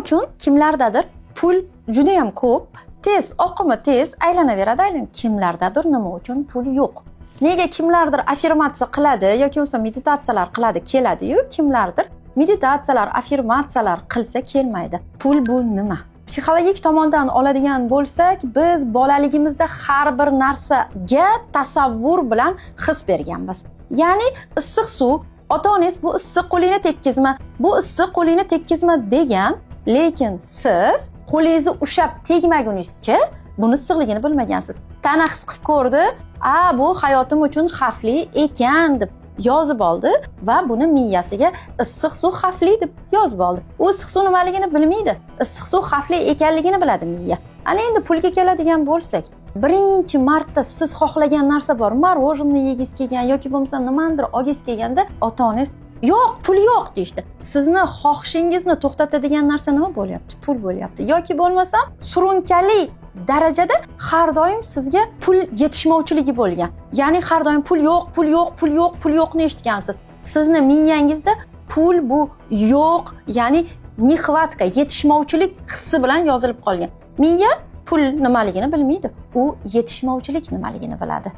uchun kimlardadir pul juda ham ko'p, tez, oqimi tez aylanaveradi. Kimlardadir nima uchun pul yo'q? Nega kimlardir affirmatsiya qiladi yoki bo'lmasa meditatsiyalar qiladi, keladi-yu, kimlardir meditatsiyalar, affirmatsiyalar qilsa kelmaydi. Pul bu nima? Psixologik tomondan oladigan bo'lsak, biz bolaligimizda har bir narsaga tasavvur bilan his berganmiz. Ya'ni issiq suv, ota-onangiz bu issiq qo'lingni tekkizma, bu issiq qo'lingni tekkizma degan, lekin siz qo'lingizni ushab tegmagunizcha buni issiqligini bilmagansiz. Tana his qilib ko'rdi, bu hayotim uchun xavfli ekan deb yozib oldi va buni miyasiga issiq suv xavfli deb yozib oldi. U issiq suv nimaligini bilmaydi. Issiq suv xavfli ekanligini biladi miya. Ana endi pulga keladigan bo'lsak, birinchi marta siz xohlagan narsa bor, morojeniy yegiz kelgan yoki bo'lmasa nimandir olgiz kelganda ota-onangiz yo'q, pul yo'q deydi. Sizni xohishingizni to'xtatadigan narsa nima bo'lyapti? Pul bo'lyapti. Yoki bo'lmasa surunkali darajada har doim sizga pul yetishmovchiligi bo'lgan. Ya'ni har doim pul yo'q, pul yo'q, pul yo'q, pul yo'qni eshitgansiz. Sizni miyangizda pul bu yo'q, ya'ni nexvatka, yetishmovchilik hissi bilan yozilib qolgan. Miya pul nimaligini bilmaydi, u yetishmovchilik nimaligini biladi.